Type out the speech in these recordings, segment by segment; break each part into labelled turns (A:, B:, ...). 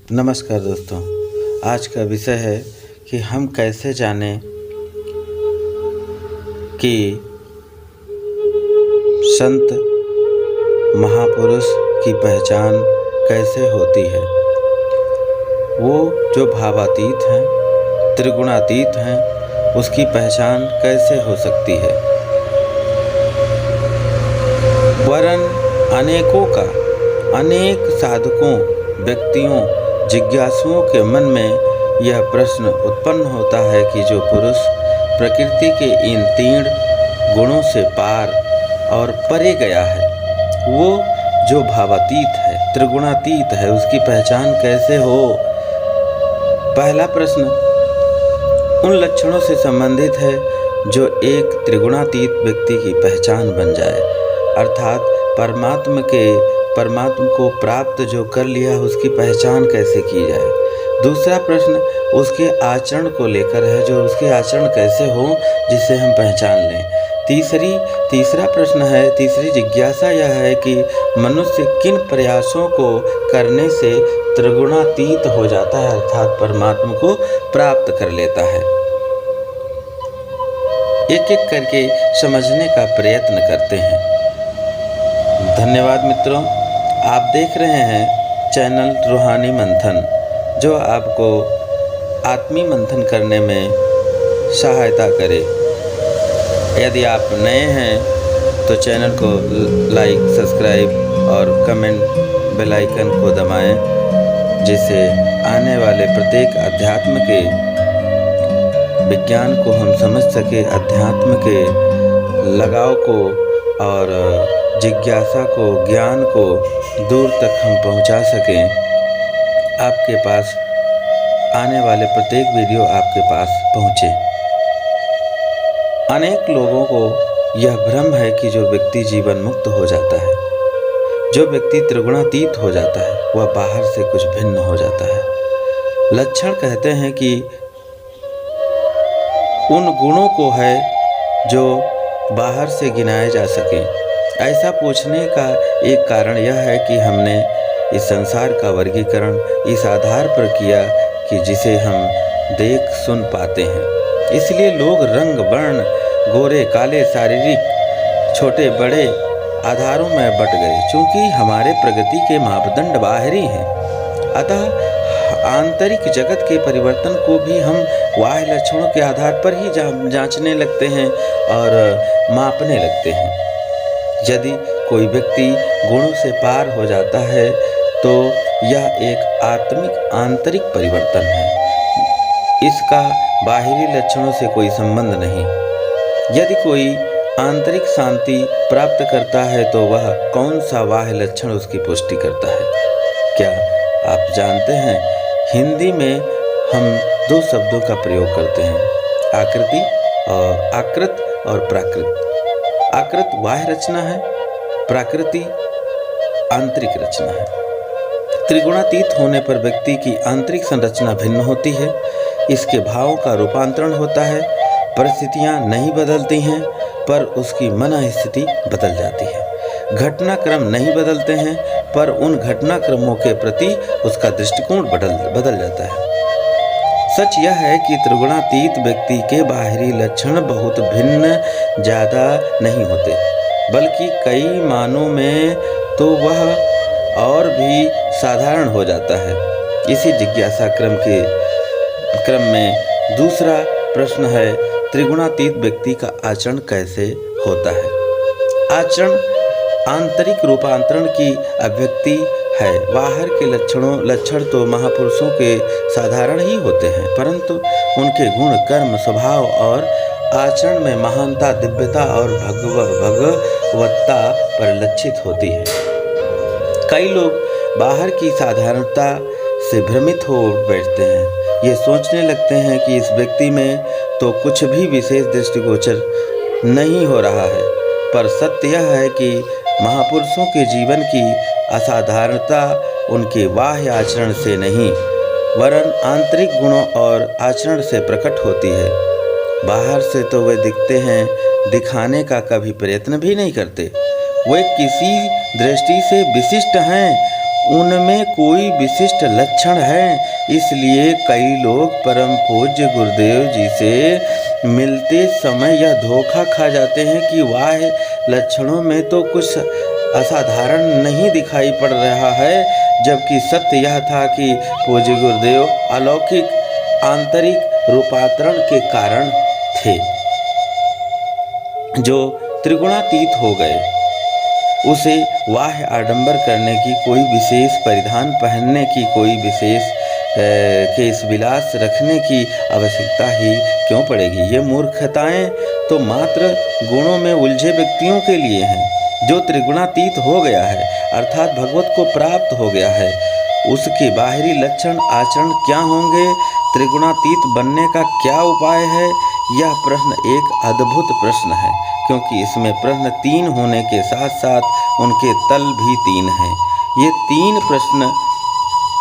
A: नमस्कार दोस्तों, आज का विषय है कि हम कैसे जानें कि संत महापुरुष की पहचान कैसे होती है। वो जो भावातीत हैं, त्रिगुणातीत हैं, उसकी पहचान कैसे हो सकती है। वरन अनेक साधकों, व्यक्तियों, जिज्ञासुओं के मन में यह प्रश्न उत्पन्न होता है कि जो पुरुष प्रकृति के इन तीन गुणों से पार और परे गया है, वो जो भावातीत है, त्रिगुणातीत है, उसकी पहचान कैसे हो। पहला प्रश्न उन लक्षणों से संबंधित है जो एक त्रिगुणातीत व्यक्ति की पहचान बन जाए, अर्थात परमात्मा को प्राप्त जो कर लिया उसकी पहचान कैसे की जाए। दूसरा प्रश्न उसके आचरण को लेकर है, जो उसके आचरण कैसे हो जिसे हम पहचान लें। तीसरा प्रश्न है, तीसरी जिज्ञासा यह है कि मनुष्य किन प्रयासों को करने से त्रिगुणातीत हो जाता है, अर्थात परमात्मा को प्राप्त कर लेता है। एक एक करके समझने का प्रयत्न करते हैं। धन्यवाद मित्रों, आप देख रहे हैं चैनल रूहानी मंथन, जो आपको आत्मी मंथन करने में सहायता करे। यदि आप नए हैं तो चैनल को लाइक, सब्सक्राइब और कमेंट बेल आइकन को दबाएं, जिससे आने वाले प्रत्येक अध्यात्म के विज्ञान को हम समझ सके, अध्यात्म के लगाव को और जिज्ञासा को, ज्ञान को दूर तक हम पहुंचा सकें। आपके पास आने वाले प्रत्येक वीडियो आपके पास पहुंचे। अनेक लोगों को यह भ्रम है कि जो व्यक्ति जीवन मुक्त हो जाता है, जो व्यक्ति त्रिगुणातीत हो जाता है, वह बाहर से कुछ भिन्न हो जाता है। लक्षण कहते हैं कि उन गुणों को है जो बाहर से गिनाए जा सकें। ऐसा पूछने का एक कारण यह है कि हमने इस संसार का वर्गीकरण इस आधार पर किया कि जिसे हम देख सुन पाते हैं। इसलिए लोग रंग, वर्ण, गोरे, काले, शारीरिक, छोटे बड़े आधारों में बट गए, चूँकि हमारे प्रगति के मापदंड बाहरी हैं। अतः आंतरिक जगत के परिवर्तन को भी हम बाह्य लक्षणों के आधार पर ही जांचने लगते हैं और मापने लगते हैं। यदि कोई व्यक्ति गुणों से पार हो जाता है तो यह एक आंतरिक परिवर्तन है, इसका बाहरी लक्षणों से कोई संबंध नहीं। यदि कोई आंतरिक शांति प्राप्त करता है तो वह कौन सा बाह्य लक्षण उसकी पुष्टि करता है। क्या आप जानते हैं, हिंदी में हम दो शब्दों का प्रयोग करते हैं, आकृत और प्राकृत। आकृत बाह्य रचना है, प्राकृति आंतरिक रचना है। त्रिगुणातीत होने पर व्यक्ति की आंतरिक संरचना भिन्न होती है, इसके भावों का रूपांतरण होता है। परिस्थितियां नहीं बदलती हैं पर उसकी मन स्थिति बदल जाती है। घटनाक्रम नहीं बदलते हैं पर उन घटनाक्रमों के प्रति उसका दृष्टिकोण बदल जाता है। सच यह है कि त्रिगुणातीत व्यक्ति के बाहरी लक्षण बहुत भिन्न ज़्यादा नहीं होते, बल्कि कई मानों में तो वह और भी साधारण हो जाता है। इसी जिज्ञासा क्रम में दूसरा प्रश्न है, त्रिगुणातीत व्यक्ति का आचरण कैसे होता है। आचरण आंतरिक रूपांतरण की अभिव्यक्ति है। बाहर के लक्षण तो महापुरुषों के साधारण ही होते हैं, परंतु उनके गुण, कर्म, स्वभाव और आचरण में महानता, दिव्यता और भगवत्ता परिलक्षित होती है। कई लोग बाहर की साधारणता से भ्रमित हो बैठते हैं। ये सोचने लगते हैं कि इस व्यक्ति में तो कुछ भी विशेष दृष्टिगोचर नहीं हो रहा है, पर सत्य यह है कि महापुरुषों के जीवन की असाधारणता उनके बाह्य आचरण से नहीं, वरन आंतरिक गुणों और आचरण से प्रकट होती है। बाहर से तो वे दिखते हैं, दिखाने का कभी प्रयत्न भी नहीं करते। वे किसी दृष्टि से विशिष्ट हैं उनमें कोई विशिष्ट लक्षण है। इसलिए कई लोग परम पूज्य गुरुदेव जी से मिलते समय यह धोखा खा जाते हैं कि बाह्य लक्षणों में तो कुछ असाधारण नहीं दिखाई पड़ रहा है, जबकि सत्य यह था कि पूज्य गुरुदेव अलौकिक आंतरिक रूपांतरण के कारण थे, जो त्रिगुणातीत हो गए। उसे बाह्य आडंबर करने की कोई विशेष परिधान पहनने की, कोई विशेष केश विलास रखने की आवश्यकता ही क्यों पड़ेगी। ये मूर्खताएं तो मात्र गुणों में उलझे व्यक्तियों के लिए हैं। जो त्रिगुणातीत हो गया है अर्थात भगवत को प्राप्त हो गया है, उसके बाहरी लक्षण आचरण क्या होंगे, त्रिगुणातीत बनने का क्या उपाय है, यह प्रश्न एक अद्भुत प्रश्न है, क्योंकि इसमें प्रश्न तीन होने के साथ साथ उनके तल भी तीन हैं। ये तीन प्रश्न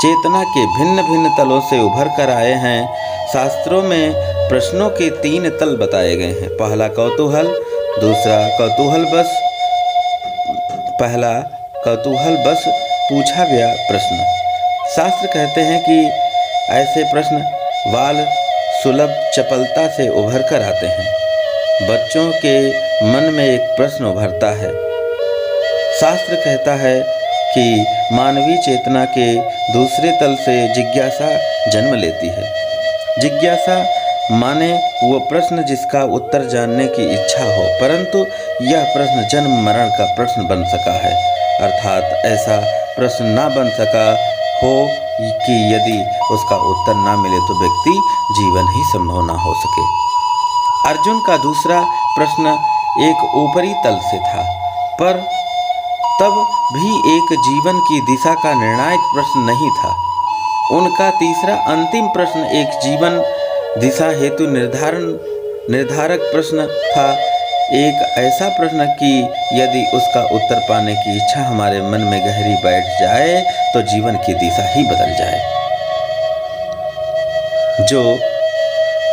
A: चेतना के भिन्न भिन्न तलों से उभर कर आए हैं। शास्त्रों में प्रश्नों के तीन तल बताए गए हैं। पहला कौतूहल बस पूछा गया प्रश्न। शास्त्र कहते हैं कि ऐसे प्रश्न बाल सुलभ चपलता से उभर कर आते हैं। बच्चों के मन में एक प्रश्न उभरता है। शास्त्र कहता है कि मानवीय चेतना के दूसरे तल से जिज्ञासा जन्म लेती है। जिज्ञासा माने वो प्रश्न जिसका उत्तर जानने की इच्छा हो, परंतु यह प्रश्न जन्म मरण का प्रश्न बन सका है, अर्थात ऐसा प्रश्न ना बन सका हो कि यदि उसका उत्तर ना मिले तो व्यक्ति जीवन ही संभव ना हो सके। अर्जुन का दूसरा प्रश्न एक ऊपरी तल से था, पर तब भी एक जीवन की दिशा का निर्णायक प्रश्न नहीं था। उनका तीसरा अंतिम प्रश्न एक जीवन दिशा हेतु निर्धारक प्रश्न था, एक ऐसा प्रश्न कि यदि उसका उत्तर पाने की इच्छा हमारे मन में गहरी बैठ जाए तो जीवन की दिशा ही बदल जाए। जो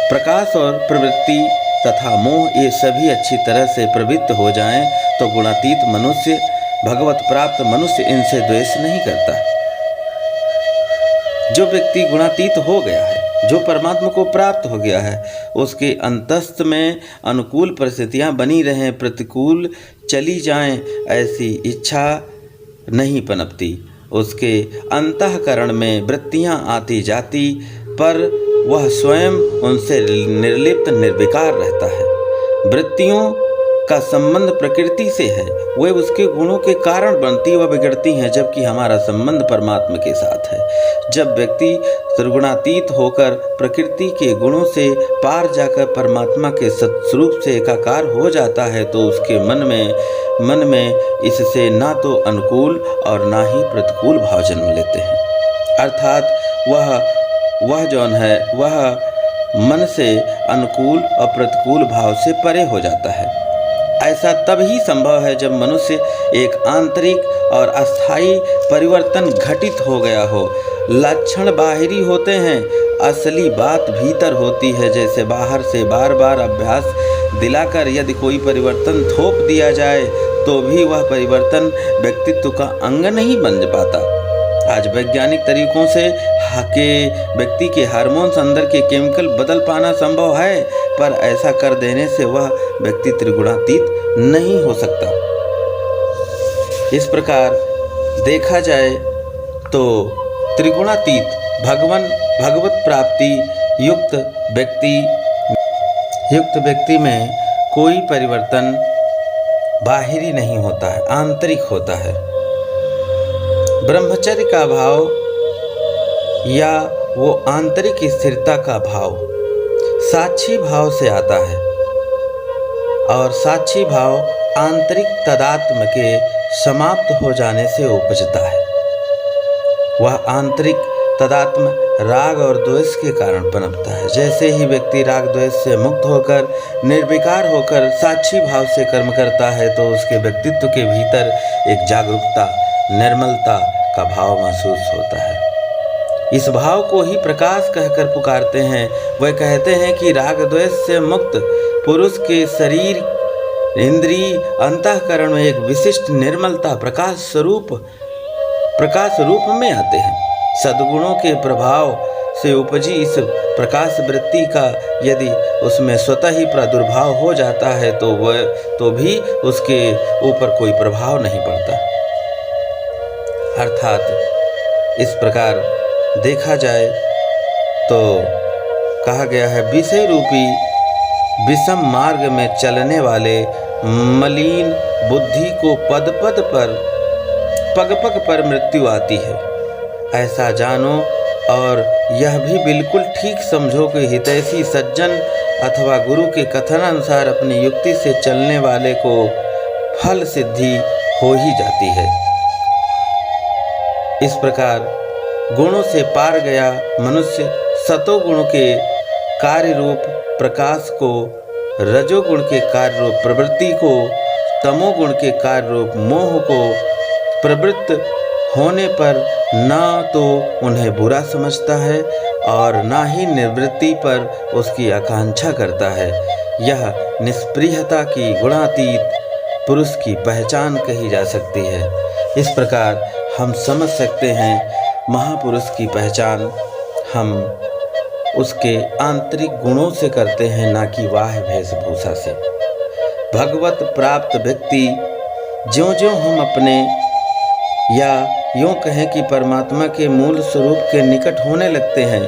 A: प्रकाश और प्रवृत्ति तथा मोह ये सभी अच्छी तरह से प्रवृत्त हो जाएं तो गुणातीत मनुष्य, भगवत प्राप्त मनुष्य इनसे द्वेष नहीं करता। जो व्यक्ति गुणातीत हो गया है, जो परमात्मा को प्राप्त हो गया है, उसके अंतस्थ में अनुकूल परिस्थितियां बनी रहें, प्रतिकूल चली जाएं, ऐसी इच्छा नहीं पनपती। उसके अंतःकरण में वृत्तियां आती जाती, पर वह स्वयं उनसे निर्लिप्त निर्विकार रहता है। वृत्तियों का संबंध प्रकृति से है, वे उसके गुणों के कारण बनती व बिगड़ती हैं, जबकि हमारा संबंध परमात्मा के साथ है। जब व्यक्ति त्रिगुणातीत होकर प्रकृति के गुणों से पार जाकर परमात्मा के सत्स्वरूप से एकाकार हो जाता है तो उसके मन में इससे ना तो अनुकूल और ना ही प्रतिकूल भाव जन्म लेते हैं, अर्थात वह जौन है वह मन से अनुकूल और प्रतिकूल भाव से परे हो जाता है। ऐसा तब ही संभव है जब मनुष्य एक आंतरिक और अस्थायी परिवर्तन घटित हो गया हो। लक्षण बाहरी होते हैं, असली बात भीतर होती है। जैसे बाहर से बार बार अभ्यास दिलाकर यदि कोई परिवर्तन थोप दिया जाए तो भी वह परिवर्तन व्यक्तित्व का अंग नहीं बन पाता। आज वैज्ञानिक तरीकों से व्यक्ति के हार्मोन्स अंदर के केमिकल बदल पाना संभव है, पर ऐसा कर देने से वह व्यक्ति त्रिगुणातीत नहीं हो सकता। इस प्रकार देखा जाए तो त्रिगुणातीत भगवत प्राप्ति युक्त व्यक्ति में कोई परिवर्तन बाहरी नहीं होता है, आंतरिक होता है। ब्रह्मचर्य का भाव या वो आंतरिक स्थिरता का भाव साक्षी भाव से आता है, और साक्षी भाव आंतरिक तदात्म के समाप्त हो जाने से उपजता है। वह आंतरिक तदात्म राग और द्वेष के कारण पनपता है। जैसे ही व्यक्ति राग द्वेष से मुक्त होकर निर्विकार होकर साक्षी भाव से कर्म करता है तो उसके व्यक्तित्व के भीतर एक जागरूकता, निर्मलता का भाव महसूस होता है। इस भाव को ही प्रकाश कहकर पुकारते हैं। वह कहते हैं कि राग द्वेष से मुक्त पुरुष के शरीर, इंद्रिय, अंतःकरण में एक विशिष्ट निर्मलता, प्रकाश स्वरूप प्रकाश रूप में आते हैं। सद्गुणों के प्रभाव से उपजी इस प्रकाश वृत्ति का यदि उसमें स्वतः ही प्रादुर्भाव हो जाता है तो भी उसके ऊपर कोई प्रभाव नहीं पड़ता। अर्थात इस प्रकार देखा जाए तो कहा गया है, विषय रूपी विषम मार्ग में चलने वाले मलिन बुद्धि को पद पद पर पग पग पर मृत्यु आती है, ऐसा जानो। और यह भी बिल्कुल ठीक समझो कि हितैषी सज्जन अथवा गुरु के कथनानुसार अपनी युक्ति से चलने वाले को फल सिद्धि हो ही जाती है। इस प्रकार गुणों से पार गया मनुष्य सतोगुण के कार्य रूप प्रकाश को, रजोगुण के कार्य रूप प्रवृत्ति को, तमोगुण के कार्य रूप मोह को प्रवृत्त होने पर ना तो उन्हें बुरा समझता है और ना ही निवृत्ति पर उसकी आकांक्षा करता है। यह निष्प्रियता की गुणातीत पुरुष की पहचान कही जा सकती है। इस प्रकार हम समझ सकते हैं महापुरुष की पहचान हम उसके आंतरिक गुणों से करते हैं, ना कि बाह्य वेशभूषा से। भगवत प्राप्त व्यक्ति ज्यों-ज्यों हम अपने या यूँ कहें कि परमात्मा के मूल स्वरूप के निकट होने लगते हैं,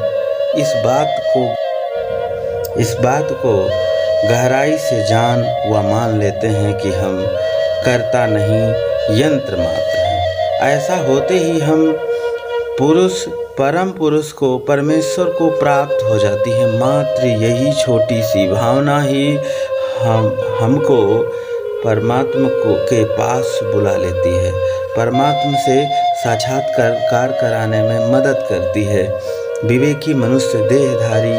A: इस बात को गहराई से जान व मान लेते हैं कि हम कर्ता नहीं यंत्र मात्र हैं। ऐसा होते ही हम परम पुरुष को, परमेश्वर को प्राप्त हो जाती है। मात्र यही छोटी सी भावना ही हमको परमात्मा के पास बुला लेती है, परमात्मा से साक्षात्कार कराने में मदद करती है। विवेकी मनुष्य देहधारी,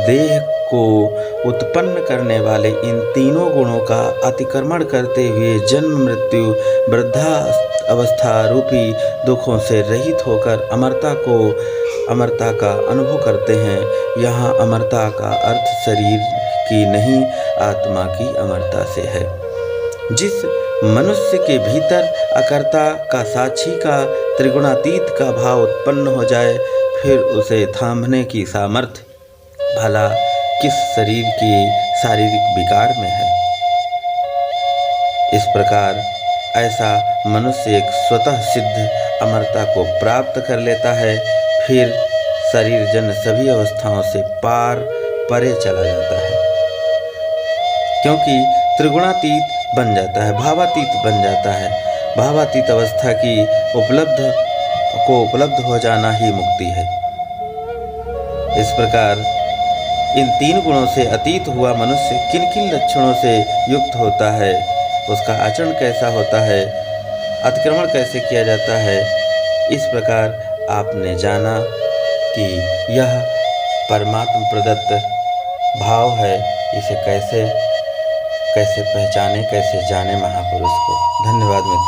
A: देह को उत्पन्न करने वाले इन तीनों गुणों का अतिक्रमण करते हुए जन्म मृत्यु वृद्धावस्था रूपी दुखों से रहित होकर अमरता का अनुभव करते हैं। यहाँ अमरता का अर्थ शरीर की नहीं, आत्मा की अमरता से है। जिस मनुष्य के भीतर अकर्ता का, साक्षी का, त्रिगुणातीत का भाव उत्पन्न हो जाए, फिर उसे थामने की सामर्थ्य भला किस शरीर के शारीरिक विकार में है। इस प्रकार ऐसा मनुष्य एक स्वतः सिद्ध अमरता को प्राप्त कर लेता है, फिर शरीर जन्य सभी अवस्थाओं से परे चला जाता है, क्योंकि त्रिगुणातीत बन जाता है, भावातीत बन जाता है। भावातीत अवस्था की उपलब्ध हो जाना ही मुक्ति है। इस प्रकार इन तीन गुणों से अतीत हुआ मनुष्य किन किन लक्षणों से युक्त होता है, उसका आचरण कैसा होता है, अतिक्रमण कैसे किया जाता है, इस प्रकार आपने जाना कि यह परमात्मा प्रदत्त भाव है। इसे कैसे पहचाने, कैसे जाने महापुरुष को। धन्यवाद मित्र।